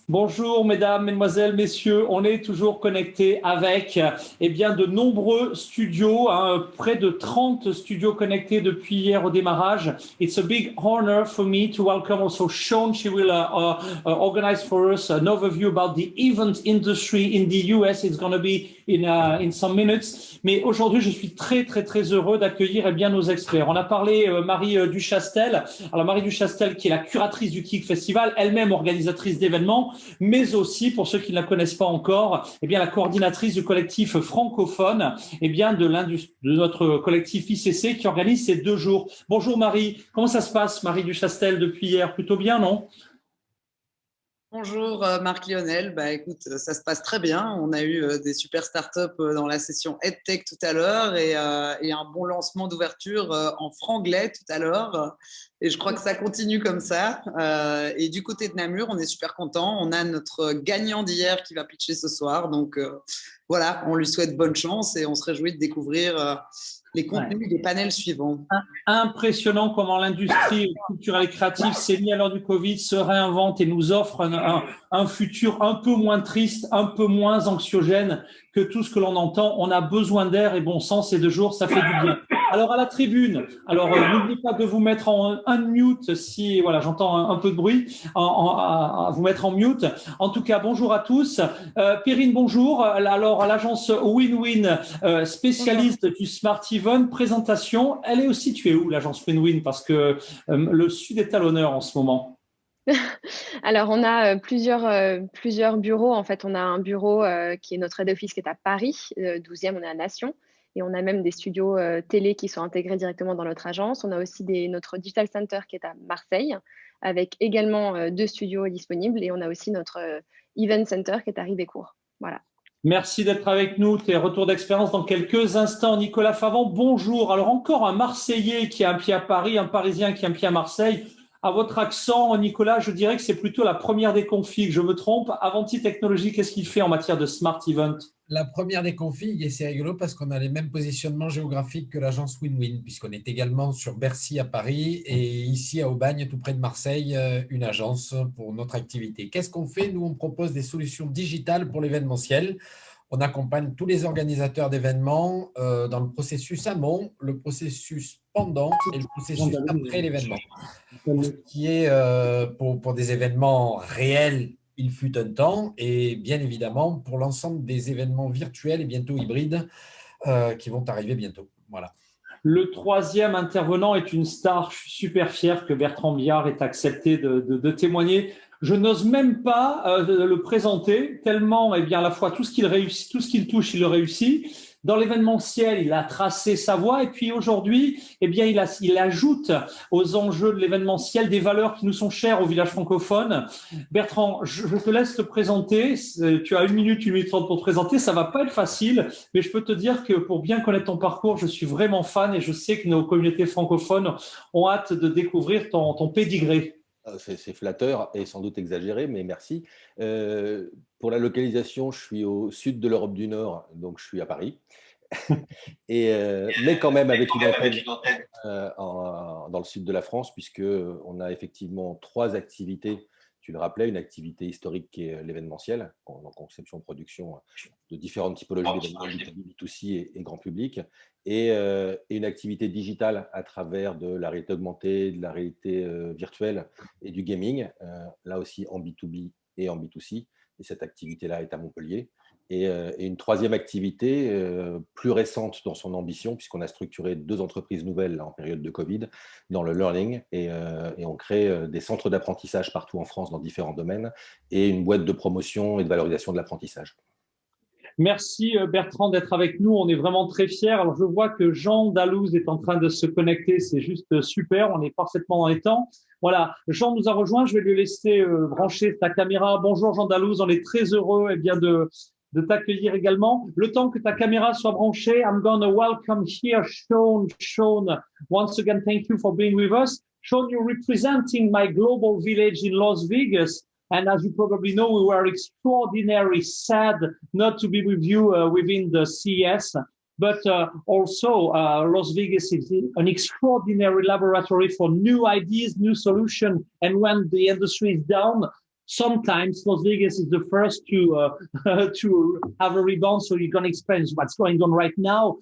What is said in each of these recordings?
Bonjour mesdames, mesdemoiselles, messieurs, on est toujours connectés avec de nombreux studios, près de 30 studios connectés depuis hier au démarrage. It's a big honor for me to welcome also Sean. She will organize for us an overview about the event industry in the US. It's going to be in some minutes. Mais aujourd'hui, je suis très heureux d'accueillir nos experts. On a parlé Marie Duchastel. Alors Marie Duchastel qui est la curatrice du Kik Festival, elle-même organisatrice d'événements, mais aussi, pour ceux qui ne la connaissent pas encore, la coordinatrice du collectif francophone, de notre collectif ICC qui organise ces 2 jours. Bonjour Marie, comment ça se passe Marie Duchastel depuis hier? Plutôt bien, non? Bonjour Marc-Lionel, écoute, ça se passe très bien. On a eu des super startups dans la session EdTech tout à l'heure et un bon lancement d'ouverture en franglais tout à l'heure. Et je crois que ça continue comme ça. Et du côté de Namur, on est super content. On a notre gagnant d'hier qui va pitcher ce soir. Donc voilà, on lui souhaite bonne chance et on se réjouit de découvrir les contenus des panels suivants. Impressionnant comment l'industrie culturelle et créative s'est mise à l'heure du Covid, se réinvente et nous offre un futur un peu moins triste, un peu moins anxiogène que tout ce que l'on entend. On a besoin d'air et bon sang, ces 2 jours, ça fait du bien. Alors à la tribune, n'oubliez pas de vous mettre en unmute si j'entends un peu de bruit, à vous mettre en mute. En tout cas, bonjour à tous. Perrine, bonjour. Alors à l'agence Win-Win, spécialiste du Smart Event, présentation. Elle est située où l'agence Win-Win? Parce que le Sud est à l'honneur en ce moment. Alors, on a plusieurs bureaux. En fait, on a un bureau qui est notre head office qui est à Paris, 12e, on est à Nation. Et on a même des studios télé qui sont intégrés directement dans notre agence. On a aussi notre Digital Center qui est à Marseille, avec également 2 studios disponibles. Et on a aussi notre Event Center qui est à Ribécourt. Voilà. Merci d'être avec nous. Tes retours d'expérience dans quelques instants. Nicolas Favant, bonjour. Alors, encore un Marseillais qui a un pied à Paris, un Parisien qui a un pied à Marseille. À votre accent, Nicolas, je dirais que c'est plutôt la première des configs. Je me trompe. Avanti Technologies, qu'est-ce qu'il fait en matière de Smart Event? La première des configs, et c'est rigolo parce qu'on a les mêmes positionnements géographiques que l'agence Win-Win, puisqu'on est également sur Bercy à Paris et ici à Aubagne, tout près de Marseille, une agence pour notre activité. Qu'est-ce qu'on fait? Nous, on propose des solutions digitales pour l'événementiel. On accompagne tous les organisateurs d'événements dans le processus amont, le processus pendant et le processus après l'événement. Pour ce qui est pour des événements réels, il fut un temps, et bien évidemment pour l'ensemble des événements virtuels et bientôt hybrides qui vont arriver bientôt. Voilà. Le 3e intervenant est une star. Je suis super fier que Bertrand Billard ait accepté de témoigner. Je n'ose même pas le présenter, tellement à la fois tout ce qu'il réussit, tout ce qu'il touche, il le réussit. Dans l'événementiel, il a tracé sa voie et puis aujourd'hui, il ajoute aux enjeux de l'événementiel des valeurs qui nous sont chères au village francophone. Bertrand, je te laisse te présenter. Tu as 1 minute 30 pour te présenter. Ça va pas être facile, mais je peux te dire que pour bien connaître ton parcours, je suis vraiment fan et je sais que nos communautés francophones ont hâte de découvrir ton pédigré. C'est flatteur et sans doute exagéré, mais merci. Pour la localisation, je suis au sud de l'Europe du Nord, donc je suis à Paris. Mais quand même avec une antenne dans le sud de la France, puisqu'on a effectivement 3 activités. Tu le rappelais, une activité historique qui est l'événementiel, en conception, production de différentes typologies d'événements B2C et grand public, et une activité digitale à travers de la réalité augmentée, de la réalité virtuelle et du gaming, là aussi en B2B et en B2C. Et cette activité-là est à Montpellier. Et une 3e activité plus récente dans son ambition, puisqu'on a structuré 2 entreprises nouvelles là, en période de Covid, dans le learning, et on crée des centres d'apprentissage partout en France dans différents domaines, et une boîte de promotion et de valorisation de l'apprentissage. Merci Bertrand d'être avec nous, on est vraiment très fiers. Alors je vois que Jean Dalouse est en train de se connecter, c'est juste super, on est parfaitement dans les temps. Voilà, Jean nous a rejoint, je vais lui laisser brancher sa caméra. Bonjour Jean Dalouse, on est très heureux de t'accueillir également. Le temps que ta caméra soit branchée, I'm going to welcome here Sean. Sean, once again, thank you for being with us. Sean, you're representing my global village in Las Vegas. And as you probably know, we were extraordinarily sad not to be with you within the CES. But also, Las Vegas is an extraordinary laboratory for new ideas, new solutions. And when the industry is down, sometimes Las Vegas is the first to to have a rebound. So you're going to explain what's going on right now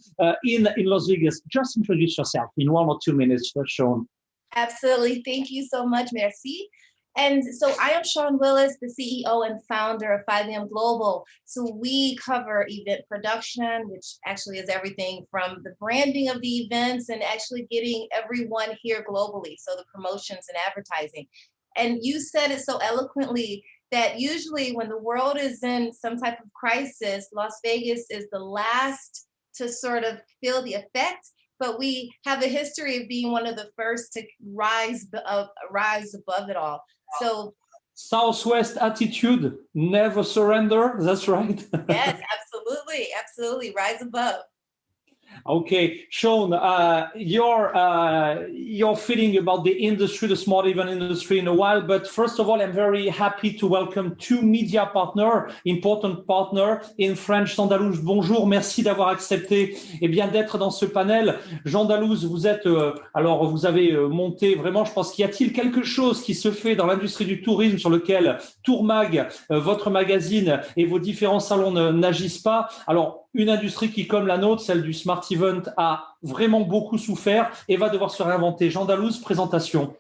in Las Vegas. Just introduce yourself in 1 or 2 minutes, Sean. Absolutely. Thank you so much. Merci. And so I am Sean Willis, the CEO and founder of 5M Global. So we cover event production, which actually is everything from the branding of the events and actually getting everyone here globally. So the promotions and advertising. And you said it so eloquently that usually when the world is in some type of crisis, Las Vegas is the last to sort of feel the effect. But we have a history of being one of the first to rise above it all. So Southwest attitude, never surrender. That's right. yes, absolutely, absolutely, rise above. Okay, Sean, you're feeling about the industry, the smart event industry in a while, but first of all, I'm very happy to welcome 2 media partners, important partners in French. Jean Dalouse, bonjour, merci d'avoir accepté d'être dans ce panel. Jean Dalouse, vous êtes, alors vous avez monté vraiment, je pense qu'il y a-t-il quelque chose qui se fait dans l'industrie du tourisme sur lequel Tourmag, votre magazine et vos différents salons n'agissent pas. Alors, une industrie qui, comme la nôtre, celle du Smart Event, a vraiment beaucoup souffert et va devoir se réinventer. Jean Dalouse, présentation.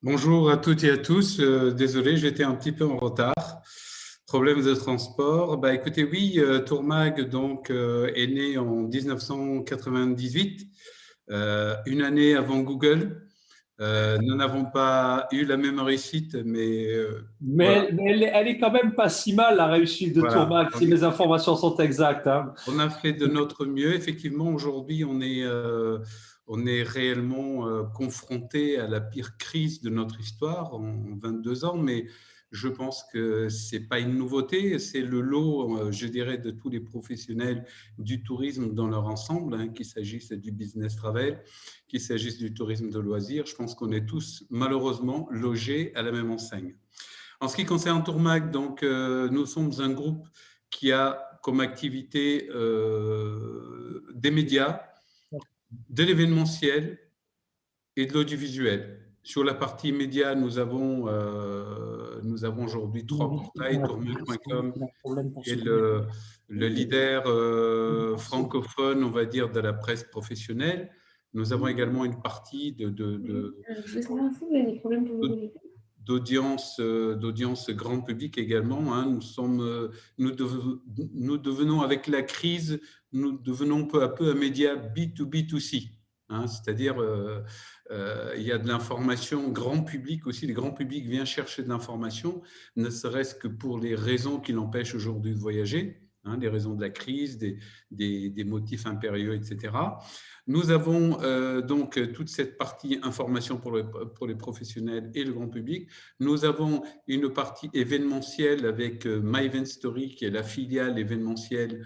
Bonjour à toutes et à tous. Désolé, j'étais un petit peu en retard. Problème de transport. Écoutez, oui, Tourmag donc, est né en 1998, une année avant Google. Nous n'avons pas eu la même réussite, mais voilà. Elle est quand même pas si mal, la réussite de Tourmag, si mes informations sont exactes. Hein. On a fait de notre mieux. Effectivement, aujourd'hui, on est réellement confronté à la pire crise de notre histoire en 22 ans, mais je pense que ce n'est pas une nouveauté, c'est le lot, je dirais, de tous les professionnels du tourisme dans leur ensemble, hein, qu'il s'agisse du business travel, qu'il s'agisse du tourisme de loisirs. Je pense qu'on est tous malheureusement logés à la même enseigne. En ce qui concerne Tourmag, donc, nous sommes un groupe qui a comme activité des médias, de l'événementiel et de l'audiovisuel. Sur la partie médias, nous avons aujourd'hui 3 portails, tourmag.com et le leader francophone, on va dire, de la presse professionnelle. Nous avons également une partie d'audience grand public également. Hein. Nous devenons, avec la crise, nous devenons peu à peu un média B2B2C. Hein, c'est-à-dire, il y a de l'information grand public aussi. Le grand public vient chercher de l'information, ne serait-ce que pour les raisons qui l'empêchent aujourd'hui de voyager, hein, les raisons de la crise, des motifs impérieux, etc. Nous avons donc toute cette partie information pour les professionnels et le grand public. Nous avons une partie événementielle avec My Event Story, qui est la filiale événementielle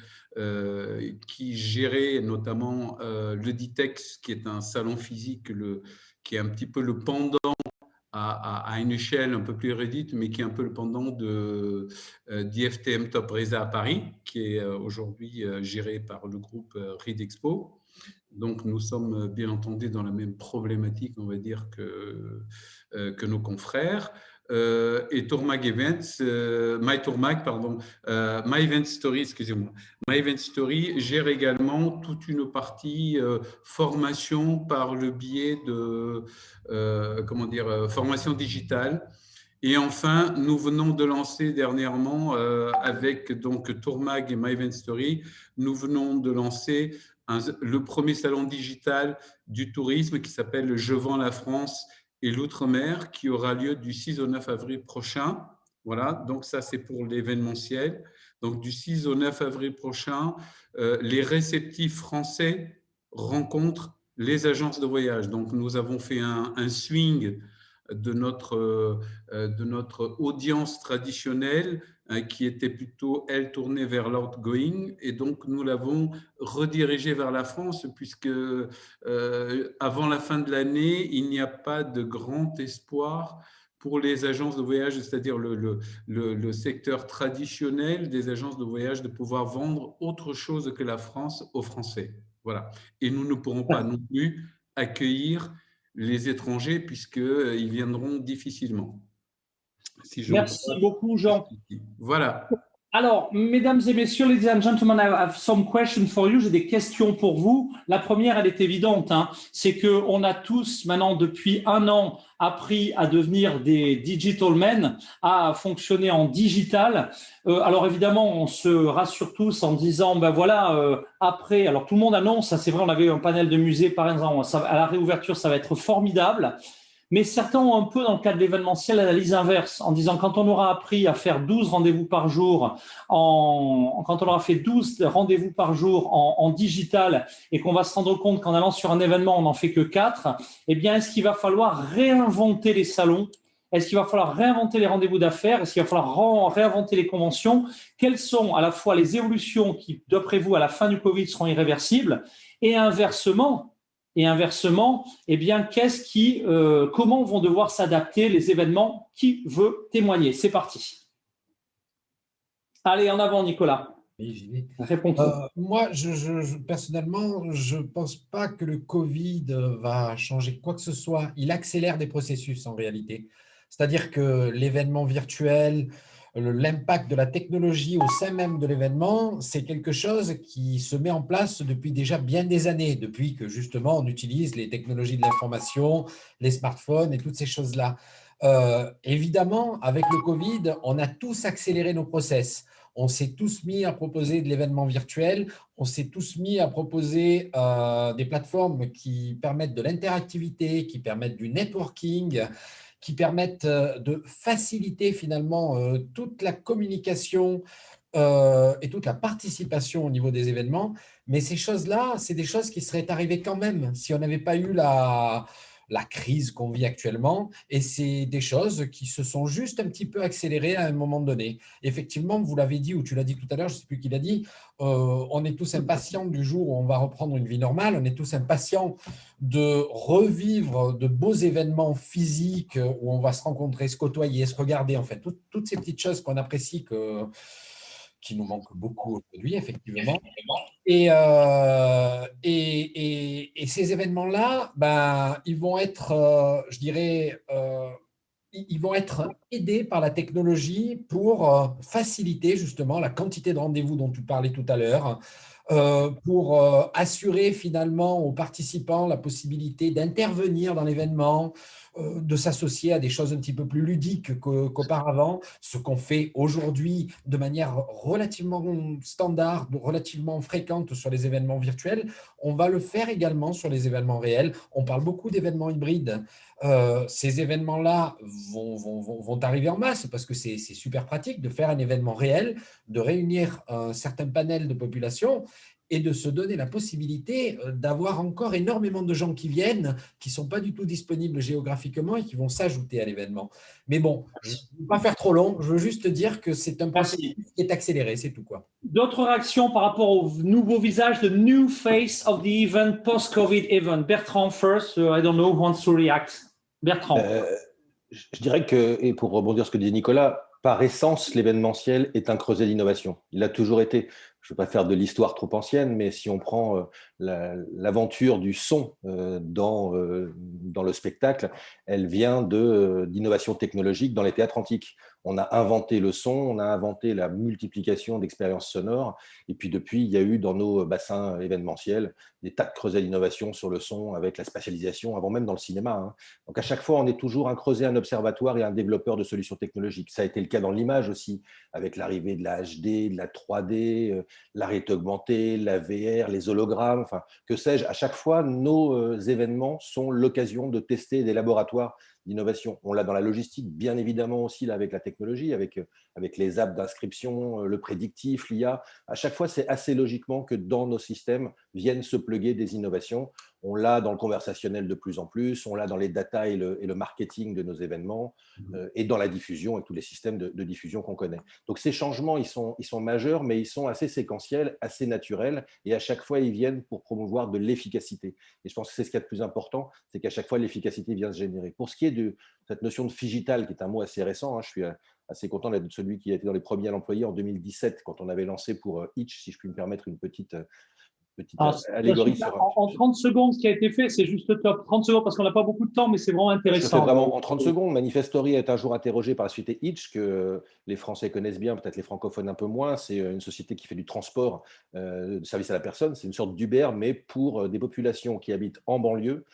qui gérait notamment le Ditex, qui est un salon physique, qui est un petit peu le pendant à une échelle un peu plus réduite, mais qui est un peu le pendant d'IFTM Top Resa à Paris, qui est aujourd'hui géré par le groupe Reed Expo. Donc, nous sommes bien entendu dans la même problématique, on va dire, que nos confrères. Et Tourmag Events, My Event Story, excusez-moi. My Event Story gère également toute une partie formation par le biais de, formation digitale. Et enfin, nous venons de lancer dernièrement, avec donc Tourmag et My Event Story, nous venons de lancer le premier salon digital du tourisme qui s'appelle Je vends la France et l'outre-mer, qui aura lieu du 6 au 9 avril prochain. Voilà, donc ça c'est pour l'événementiel. Donc du 6 au 9 avril prochain, les réceptifs français rencontrent les agences de voyage. Donc nous avons fait un swing de notre audience traditionnelle qui était plutôt, elle, tournée vers l'outgoing. Et donc, nous l'avons redirigée vers la France puisque avant la fin de l'année, il n'y a pas de grand espoir pour les agences de voyage, c'est-à-dire le secteur traditionnel des agences de voyage, de pouvoir vendre autre chose que la France aux Français. Voilà. Et nous ne pourrons pas non plus accueillir les étrangers puisqu'ils viendront difficilement. Si je Merci beaucoup, Jean. Voilà. Alors, mesdames et messieurs, ladies and gentlemen, I have some questions for you. J'ai des questions pour vous. La première, elle est évidente, hein. C'est qu'on a tous, maintenant, depuis 1 an, appris à devenir des digital men, à fonctionner en digital. Alors, évidemment, on se rassure tous en disant, ben voilà, après, alors tout le monde annonce, ça c'est vrai, on avait un panel de musées, par exemple, à la réouverture, ça va être formidable. Mais certains ont un peu, dans le cadre de l'événementiel, l'analyse inverse, en disant quand on aura appris à faire 12 rendez-vous par jour, quand on aura fait 12 rendez-vous par jour en digital et qu'on va se rendre compte qu'en allant sur un événement, on n'en fait que 4, eh bien, est-ce qu'il va falloir réinventer les salons? Est-ce qu'il va falloir réinventer les rendez-vous d'affaires? Est-ce qu'il va falloir réinventer les conventions? Quelles sont à la fois les évolutions qui, d'après vous, à la fin du Covid, seront irréversibles? Et inversement, eh bien, comment vont devoir s'adapter les événements? Qui veut témoigner? C'est parti. Allez, en avant, Nicolas. Réponds-tu. Moi, personnellement, je ne pense pas que le Covid va changer quoi que ce soit. Il accélère des processus en réalité. C'est-à-dire que l'événement virtuel, l'impact de la technologie au sein même de l'événement, c'est quelque chose qui se met en place depuis déjà bien des années, depuis que justement on utilise les technologies de l'information, les smartphones et toutes ces choses-là. Évidemment, avec le Covid, on a tous accéléré nos process. On s'est tous mis à proposer de l'événement virtuel, on s'est tous mis à proposer des plateformes qui permettent de l'interactivité, qui permettent du networking, qui permettent de faciliter finalement toute la communication et toute la participation au niveau des événements. Mais ces choses-là, c'est des choses qui seraient arrivées quand même si on n'avait pas eu la crise qu'on vit actuellement. Et c'est des choses qui se sont juste un petit peu accélérées à un moment donné. Effectivement, vous l'avez dit ou tu l'as dit tout à l'heure, je ne sais plus qui l'a dit, on est tous impatients du jour où on va reprendre une vie normale. On est tous impatients de revivre de beaux événements physiques où on va se rencontrer, se côtoyer, se regarder, en fait, toutes ces petites choses qu'on apprécie qui nous manquent beaucoup aujourd'hui, effectivement. Et ces événements-là, ben, ils vont être, je dirais, ils vont être aidés par la technologie pour faciliter justement la quantité de rendez-vous dont tu parlais tout à l'heure, pour assurer finalement aux participants la possibilité d'intervenir dans l'événement, de s'associer à des choses un petit peu plus ludiques qu'auparavant, ce qu'on fait aujourd'hui de manière relativement standard, relativement fréquente sur les événements virtuels, on va le faire également sur les événements réels. On parle beaucoup d'événements hybrides. Ces événements-là vont arriver en masse parce que c'est super pratique de faire un événement réel, de réunir un certain panel de population et de se donner la possibilité d'avoir encore énormément de gens qui viennent, qui ne sont pas du tout disponibles géographiquement et qui vont s'ajouter à l'événement. Mais bon, je ne veux pas faire trop long, je veux juste dire que c'est un processus qui est accéléré, c'est tout quoi. D'autres réactions par rapport au nouveau visage, the new face of the event, post-COVID event? Bertrand first, I don't know who wants to react. Bertrand. Je dirais que, et pour rebondir sur ce que dit Nicolas, par essence, l'événementiel est un creuset d'innovation. Il a toujours été. Je ne veux pas faire de l'histoire trop ancienne, mais si on prend l'aventure du son dans le spectacle, elle vient d'innovation technologique dans les théâtres antiques. On a inventé le son, on a inventé la multiplication d'expériences sonores, et puis depuis, il y a eu dans nos bassins événementiels des tas de creusets d'innovation sur le son, avec la spatialisation, avant même dans le cinéma, hein. Donc à chaque fois, on est toujours un creuset, un observatoire et un développeur de solutions technologiques. Ça a été le cas dans l'image aussi, avec l'arrivée de la HD, de la 3D, la réalité augmentée, la VR, les hologrammes, enfin, que sais-je. À chaque fois, nos événements sont l'occasion de tester des laboratoires d'innovation. On l'a dans la logistique, bien évidemment aussi là, avec la technologie, avec les apps d'inscription, le prédictif, l'IA. À chaque fois, c'est assez logiquement que dans nos systèmes viennent se plugger des innovations. On l'a dans le conversationnel de plus en plus, on l'a dans les data et le marketing de nos événements, et dans la diffusion et tous les systèmes de diffusion qu'on connaît. Donc ces changements, ils sont majeurs, mais ils sont assez séquentiels, assez naturels, et à chaque fois, ils viennent pour promouvoir de l'efficacité. Et je pense que c'est ce qu'il y a de plus important, c'est qu'à chaque fois, l'efficacité vient se générer. Pour ce qui est de cette notion de phygital, qui est un mot assez récent, hein, je suis assez content d'être celui qui a été dans les premiers à l'employer en 2017, quand on avait lancé pour Itch, si je puis me permettre une petite petite Ah, allégorie super. sur… En 30 secondes, ce qui a été fait, c'est juste top. 30 secondes parce qu'on n'a pas beaucoup de temps, mais c'est vraiment Je le fais intéressant. vraiment en 30 secondes. Manifestory est un jour interrogé par la société Hitch, que les Français connaissent bien, peut-être les francophones un peu moins. C'est une société qui fait du transport de service à la personne. C'est une sorte d'Uber, mais pour des populations qui habitent en banlieue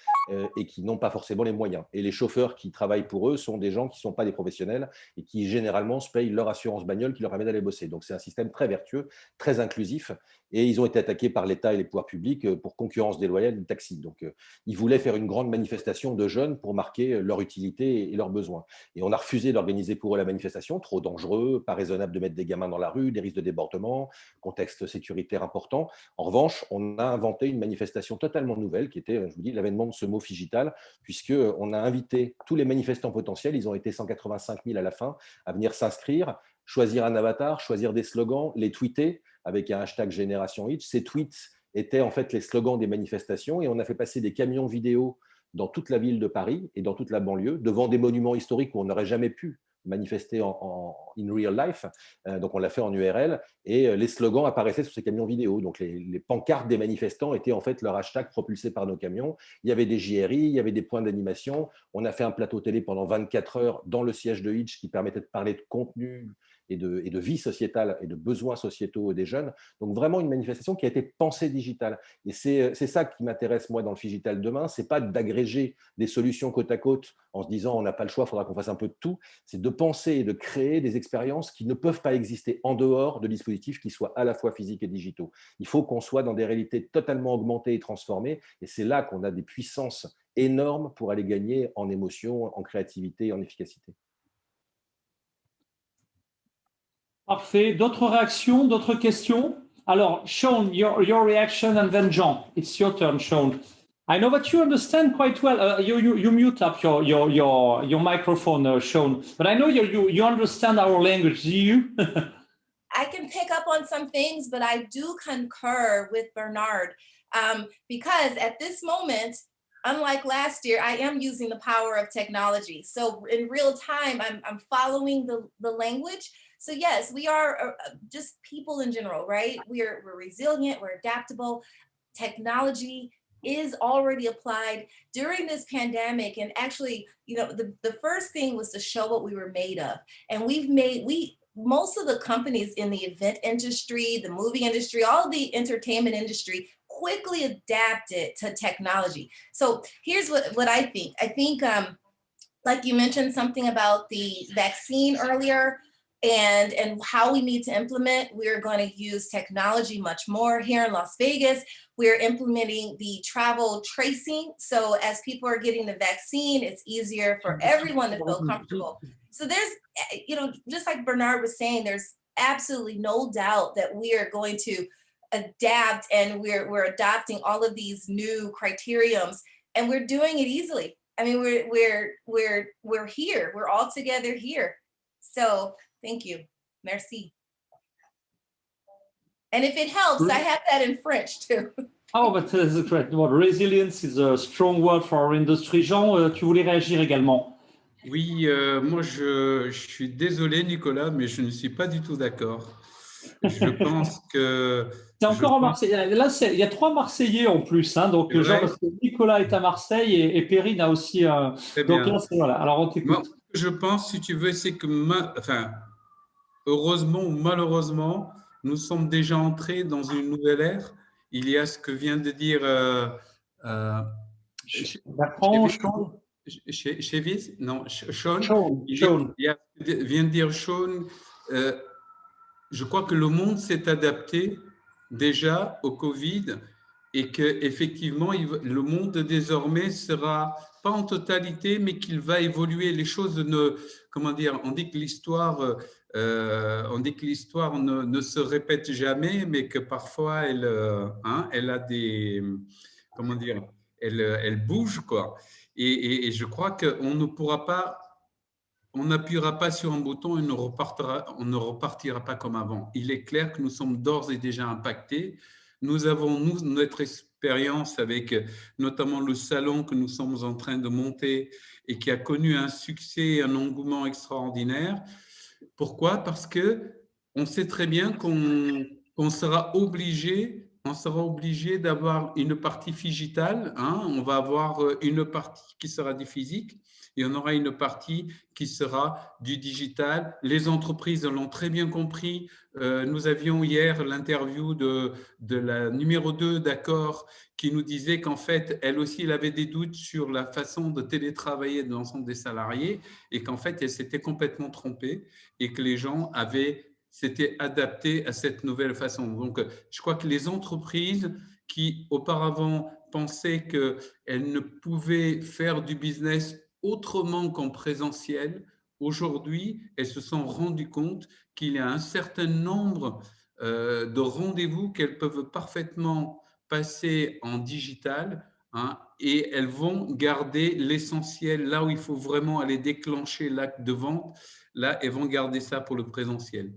et qui n'ont pas forcément les moyens. Et les chauffeurs qui travaillent pour eux sont des gens qui ne sont pas des professionnels et qui généralement se payent leur assurance bagnole qui leur permet d'aller bosser. Donc c'est un système très vertueux, très inclusif. Et ils ont été attaqués par l'État et les pouvoirs publics pour concurrence déloyale du taxi. Donc ils voulaient faire une grande manifestation de jeunes pour marquer leur utilité et leurs besoins. Et on a refusé d'organiser pour eux la manifestation, trop dangereux, pas raisonnable de mettre des gamins dans la rue, des risques de débordement, contexte sécuritaire important. En revanche, on a inventé une manifestation totalement nouvelle qui était, je vous dis, l'avènement de ce mot Figital, puisqu'on a invité tous les manifestants potentiels, ils ont été 185 000 à la fin, à venir s'inscrire, choisir un avatar, choisir des slogans, les tweeter avec un hashtag Génération Hitch. Ces tweets étaient en fait les slogans des manifestations et on a fait passer des camions vidéo dans toute la ville de Paris et dans toute la banlieue, devant des monuments historiques où on n'aurait jamais pu manifester in real life. Donc on l'a fait en URL et les slogans apparaissaient sur ces camions vidéo. Donc les pancartes des manifestants étaient en fait leur hashtag propulsé par nos camions. Il y avait des JRI, il y avait des points d'animation. On a fait un plateau télé pendant 24 heures dans le siège de Hitch qui permettait de parler de contenu et de vie sociétale et de besoins sociétaux des jeunes. Donc vraiment une manifestation qui a été pensée digitale. Et c'est ça qui m'intéresse moi dans le Figital demain, c'est pas d'agréger des solutions côte à côte en se disant on n'a pas le choix, il faudra qu'on fasse un peu de tout, c'est de penser et de créer des expériences qui ne peuvent pas exister en dehors de dispositifs qui soient à la fois physiques et digitaux. Il faut qu'on soit dans des réalités totalement augmentées et transformées, et c'est là qu'on a des puissances énormes pour aller gagner en émotion, en créativité et en efficacité. Parfait. D'autres réactions, d'autres questions? Alors, Sean, your reaction, and then John. It's your turn, Sean. I know that you understand quite well. You mute up your microphone, Sean. But I know you understand our language. Do you? I can pick up on some things, but I do concur with Bernard because at this moment, unlike last year, I am using the power of technology. So in real time, I'm following the language. So yes, we are just people in general, right? We're resilient, we're adaptable. Technology is already applied during this pandemic. And actually, you know, the first thing was to show what we were made of. And most of the companies in the event industry, the movie industry, all of the entertainment industry quickly adapted to technology. So here's what I think. I think, like you mentioned something about the vaccine earlier, and how we need to implement. We're going to use technology much more here in Las Vegas. We're implementing the travel tracing. So as people are getting the vaccine, it's easier for everyone to feel comfortable. So there's, you know, just like Bernard was saying, there's absolutely no doubt that we are going to adapt, and we're adopting all of these new criteriums, and we're doing it easily. I mean, we're here. We're all together here. So thank you. Merci. And if it helps, I have that in French too. Oh, but that's great. Well, resilience is a strong word for our industry. Jean, tu voulais réagir également? Oui, moi je suis désolé Nicolas, mais je ne suis pas du tout d'accord. Je pense que… C'est encore en Marseille. Là, il y a 3 Marseillais en plus. Hein, donc, Jean, parce que Nicolas est à Marseille et Perrine a aussi… donc là, voilà. Alors, on t'écoute. Moi, je pense, si tu veux, c'est que… Enfin, heureusement ou malheureusement, nous sommes déjà entrés dans une nouvelle ère. Il y a ce que vient de dire… Chevis, non, Sean. Vient de dire Sean. Je crois que le monde s'est adapté déjà au Covid et qu'effectivement, le monde désormais sera pas en totalité, mais qu'il va évoluer. Les choses comment dire, on dit que l'histoire ne se répète jamais, mais que parfois elle a des, comment dire, elle bouge, quoi. Et je crois qu'on ne pourra pas, on n'appuiera pas sur un bouton et on ne repartira pas comme avant. Il est clair que nous sommes d'ores et déjà impactés. Nous avons, notre expérience avec notamment le salon que nous sommes en train de monter et qui a connu un succès et un engouement extraordinaire. Pourquoi? Parce qu'on sait très bien qu'on sera obligé on sera obligé d'avoir une partie digitale. On va avoir une partie qui sera du physique et on aura une partie qui sera du digital. Les entreprises l'ont très bien compris. Nous avions hier l'interview de la numéro 2 d'Accor qui nous disait qu'en fait, elle aussi, elle avait des doutes sur la façon de télétravailler de l'ensemble des salariés et qu'en fait, elle s'était complètement trompée et que les gens s'étaient adaptés à cette nouvelle façon. Donc, je crois que les entreprises qui auparavant pensaient qu'elles ne pouvaient faire du business autrement qu'en présentiel, aujourd'hui, elles se sont rendues compte qu'il y a un certain nombre de rendez-vous qu'elles peuvent parfaitement passer en digital, et elles vont garder l'essentiel là où il faut vraiment aller déclencher l'acte de vente. Là, elles vont garder ça pour le présentiel.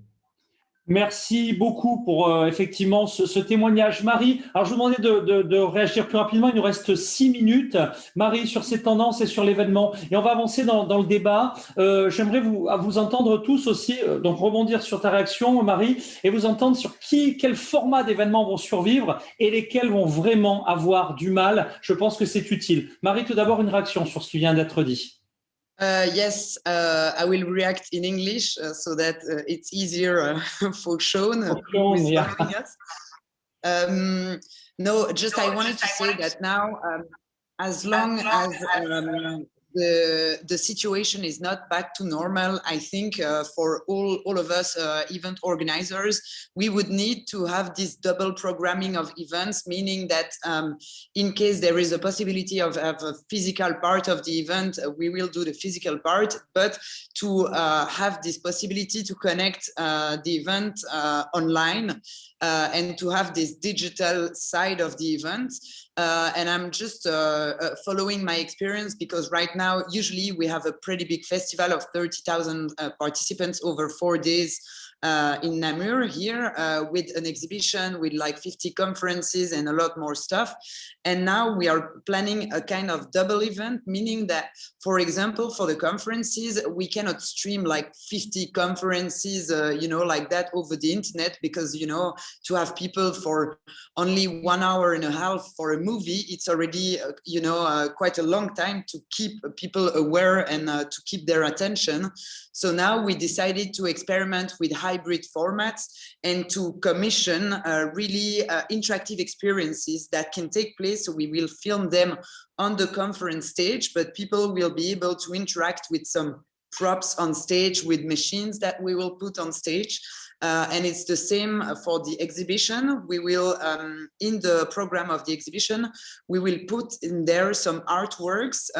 Merci beaucoup pour effectivement ce témoignage. Marie, alors je vous demandais de réagir plus rapidement, il nous reste 6 minutes. Marie, sur ces tendances et sur l'événement, et on va avancer dans le débat. J'aimerais vous entendre tous aussi, donc rebondir sur ta réaction Marie, et vous entendre sur quel format d'événements vont survivre et lesquels vont vraiment avoir du mal. Je pense que c'est utile. Marie, tout d'abord une réaction sur ce qui vient d'être dit. Yes, I will react in English so that it's easier for Sean, who is following us. No, just I wanted to say that now, as long as the situation is not back to normal, I think for all of us event organizers, we would need to have this double programming of events, meaning that in case there is a possibility of a physical part of the event, we will do the physical part, but to have this possibility to connect the event online and to have this digital side of the event. And I'm just following my experience, because right now, usually we have a pretty big festival of 30,000 participants over 4 days in Namur here, with an exhibition, with like 50 conferences and a lot more stuff. And now we are planning a kind of double event, meaning that, for example, for the conferences, we cannot stream like 50 conferences, like that over the internet, because, to have people for only 1 hour and a half for a movie, it's already, quite a long time to keep people aware and to keep their attention. So now we decided to experiment with hybrid formats and to commission really interactive experiences that can take place. So we will film them on the conference stage, but people will be able to interact with some props on stage, with machines that we will put on stage. And it's the same for the exhibition. We will, in the program of the exhibition, we will put in there some artworks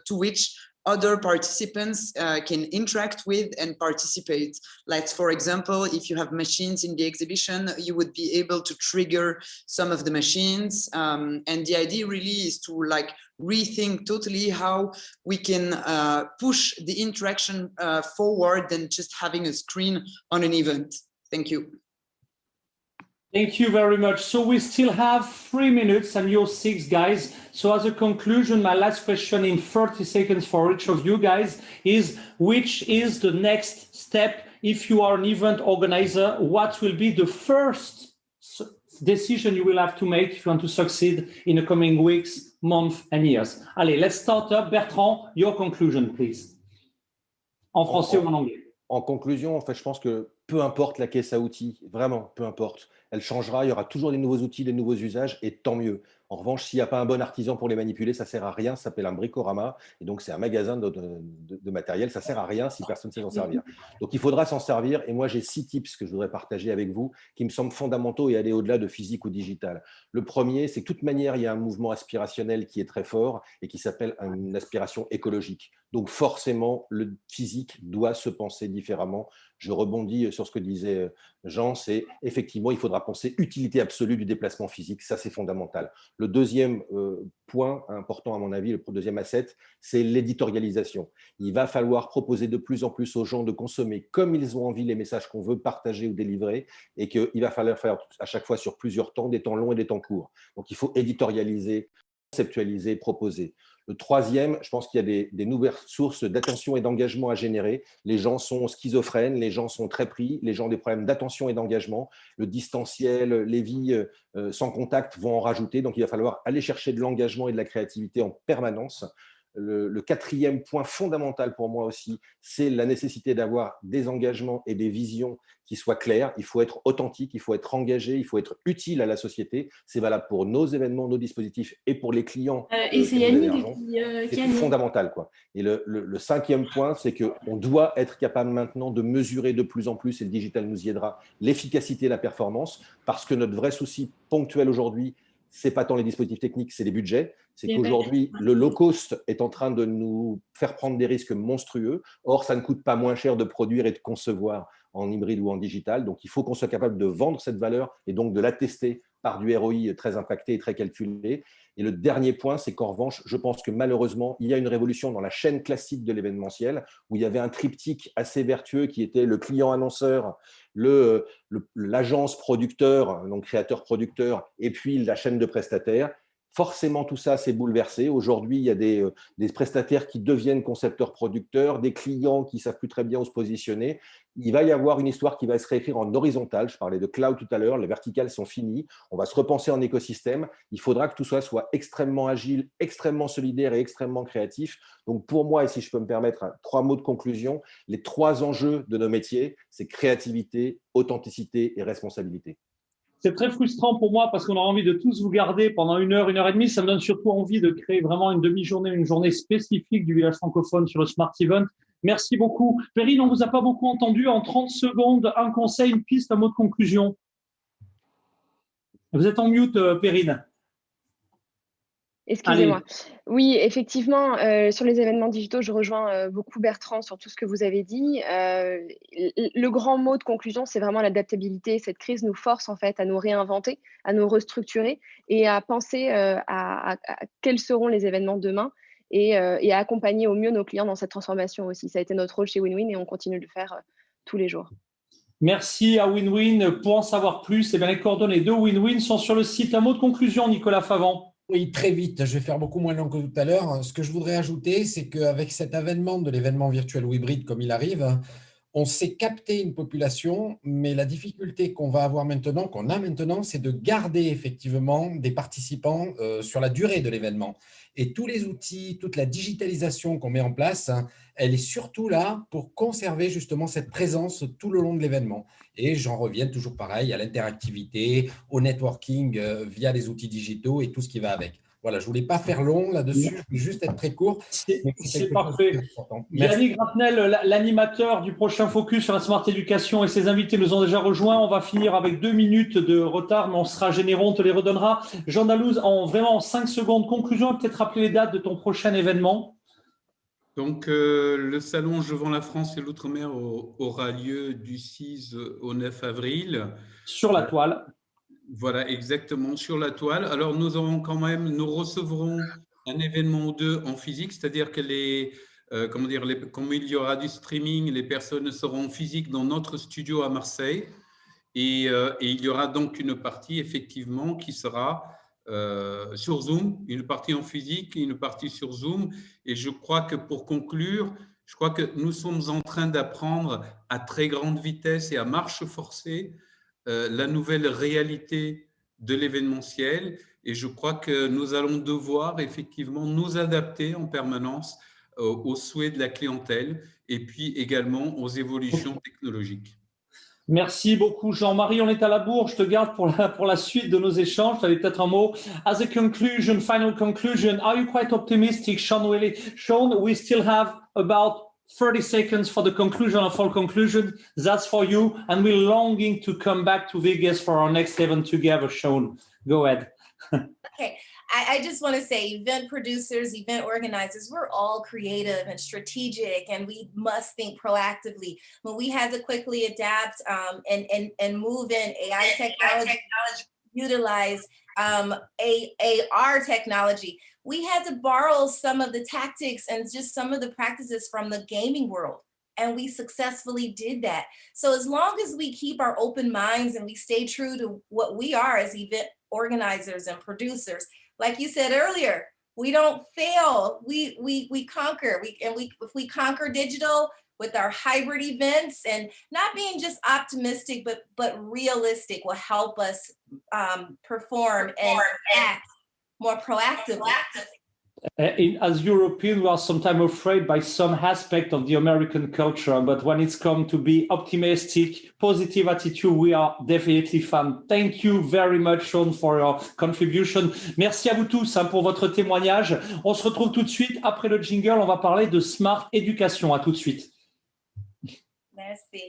to which other participants can interact with and participate. Like, for example, if you have machines in the exhibition, you would be able to trigger some of the machines. And the idea really is to rethink totally how we can push the interaction forward than just having a screen on an event. Thank you. Thank you very much. So we still have 3 minutes and you're 6 guys. So as a conclusion, my last question in 30 seconds for each of you guys is, which is the next step? If you are an event organizer, what will be the first decision you will have to make if you want to succeed in the coming weeks, months and years? Allez, let's start up. Bertrand, your conclusion, please. En français ou en anglais? En conclusion, en fait, je pense que peu importe la caisse à outils, vraiment, peu importe, elle changera, il y aura toujours des nouveaux outils, des nouveaux usages, et tant mieux. En revanche, s'il n'y a pas un bon artisan pour les manipuler, ça ne sert à rien, ça s'appelle un bricorama, et donc c'est un magasin de matériel, ça ne sert à rien si personne ne sait s'en servir. Donc il faudra s'en servir, et moi j'ai 6 tips que je voudrais partager avec vous, qui me semblent fondamentaux et aller au-delà de physique ou digital. Le premier, c'est que de toute manière, il y a un mouvement aspirationnel qui est très fort, et qui s'appelle une aspiration écologique. Donc forcément, le physique doit se penser différemment. Je rebondis sur ce que disait Jean, c'est effectivement, il faudra penser utilité absolue du déplacement physique, ça c'est fondamental. Le deuxième point important à mon avis, le deuxième asset, c'est l'éditorialisation. Il va falloir proposer de plus en plus aux gens de consommer comme ils ont envie les messages qu'on veut partager ou délivrer, et qu'il va falloir faire à chaque fois sur plusieurs temps, des temps longs et des temps courts. Donc il faut éditorialiser, conceptualiser, proposer. Le troisième, je pense qu'il y a des nouvelles sources d'attention et d'engagement à générer. Les gens sont schizophrènes, les gens sont très pris, les gens ont des problèmes d'attention et d'engagement. Le distanciel, les vies sans contact vont en rajouter. Donc, il va falloir aller chercher de l'engagement et de la créativité en permanence. Le quatrième point fondamental pour moi aussi, c'est la nécessité d'avoir des engagements et des visions qui soient clairs. Il faut être authentique, il faut être engagé, il faut être utile à la société. C'est valable pour nos événements, nos dispositifs et pour les clients. Et c'est Yannick qui c'est fondamental, quoi. Et le cinquième point, c'est qu'on doit être capable maintenant de mesurer de plus en plus, et le digital nous y aidera, l'efficacité et la performance, parce que notre vrai souci ponctuel aujourd'hui, c'est pas tant les dispositifs techniques, c'est les budgets. C'est qu'aujourd'hui, le low cost est en train de nous faire prendre des risques monstrueux. Or, ça ne coûte pas moins cher de produire et de concevoir en hybride ou en digital. Donc, il faut qu'on soit capable de vendre cette valeur et donc de l'attester par du ROI très impacté et très calculé. Et le dernier point, c'est qu'en revanche, je pense que malheureusement, il y a une révolution dans la chaîne classique de l'événementiel où il y avait un triptyque assez vertueux qui était le client-annonceur, l'agence producteur, donc créateur-producteur, et puis la chaîne de prestataires. Forcément, tout ça s'est bouleversé. Aujourd'hui, il y a des prestataires qui deviennent concepteurs-producteurs, des clients qui ne savent plus très bien où se positionner. Il va y avoir une histoire qui va se réécrire en horizontal. Je parlais de cloud tout à l'heure, les verticales sont finies. On va se repenser en écosystème. Il faudra que tout ça soit extrêmement agile, extrêmement solidaire et extrêmement créatif. Donc pour moi, et si je peux me permettre 3 mots de conclusion, les 3 enjeux de nos métiers, c'est créativité, authenticité et responsabilité. C'est très frustrant pour moi parce qu'on a envie de tous vous garder pendant 1 heure, 1 heure et demie. Ça me donne surtout envie de créer vraiment une demi-journée, une journée spécifique du village francophone sur le Smart Event. Merci beaucoup. Perrine, on ne vous a pas beaucoup entendu. En 30 secondes, un conseil, une piste, un mot de conclusion. Vous êtes en mute, Perrine. Excusez-moi. Oui, effectivement, sur les événements digitaux, je rejoins beaucoup Bertrand sur tout ce que vous avez dit. Le grand mot de conclusion, c'est vraiment l'adaptabilité. Cette crise nous force en fait à nous réinventer, à nous restructurer et à penser à quels seront les événements de demain et à accompagner au mieux nos clients dans cette transformation aussi. Ça a été notre rôle chez WinWin et on continue de le faire tous les jours. Merci à WinWin. Pour en savoir plus, les coordonnées de WinWin sont sur le site. Un mot de conclusion, Nicolas Favant. Oui, très vite. Je vais faire beaucoup moins long que tout à l'heure. Ce que je voudrais ajouter, c'est qu'avec cet avènement de l'événement virtuel ou hybride comme il arrive, on sait capter une population, mais la difficulté qu'on va avoir maintenant, qu'on a maintenant, c'est de garder effectivement des participants sur la durée de l'événement. Et tous les outils, toute la digitalisation qu'on met en place, elle est surtout là pour conserver justement cette présence tout le long de l'événement. Et j'en reviens toujours pareil à l'interactivité, au networking via les outils digitaux et tout ce qui va avec. Voilà, je ne voulais pas faire long là-dessus, je voulais juste être très court. C'est parfait. Yannick Ratnel, l'animateur du prochain Focus sur la Smart Education et ses invités nous ont déjà rejoints. On va finir avec 2 minutes de retard, mais on sera généreux, on te les redonnera. Jean Dalouse, en 5 secondes, conclusion, peut-être rappeler les dates de ton prochain événement. Donc, le salon Je vends la France et l'Outre-mer aura lieu du 6 au 9 avril. Sur la toile. Voilà, exactement, sur la toile. Alors, nous recevrons un événement ou 2 en physique, c'est-à-dire que comme il y aura du streaming, les personnes seront en physique dans notre studio à Marseille. Et il y aura donc une partie, effectivement, qui sera sur Zoom, une partie en physique et une partie sur Zoom. Et je crois que pour conclure, je crois que nous sommes en train d'apprendre à très grande vitesse et à marche forcée la nouvelle réalité de l'événementiel. Et je crois que nous allons devoir effectivement nous adapter en permanence aux souhaits de la clientèle et puis également aux évolutions technologiques. Merci beaucoup, Jean-Marie. On est à la bourre. Je te garde pour la suite de nos échanges. Tu avais peut-être un mot. As a conclusion, final conclusion, are you quite optimistic, Sean Willie? Sean, we still have about 30 seconds for the conclusion of all conclusion. That's for you. And we're longing to come back to Vegas for our next event together, Sean. Go ahead. Okay. I just want to say, event producers, event organizers, we're all creative and strategic, and we must think proactively. When we had to quickly adapt and move in AI technology, utilize AR technology, we had to borrow some of the tactics and just some of the practices from the gaming world. And we successfully did that. So as long as we keep our open minds and we stay true to what we are as event organizers and producers, like you said earlier, we don't fail. We conquer. If we conquer digital with our hybrid events and not being just optimistic, but realistic will help us perform and act more proactively. As Europeans, we are sometimes afraid by some aspect of the American culture, but when it's come to be optimistic, positive attitude, we are definitely fan. Thank you very much, Sean, for your contribution. Merci à vous tous pour votre témoignage. On se retrouve tout de suite après le jingle. On va parler de Smart Education. À tout de suite. Merci.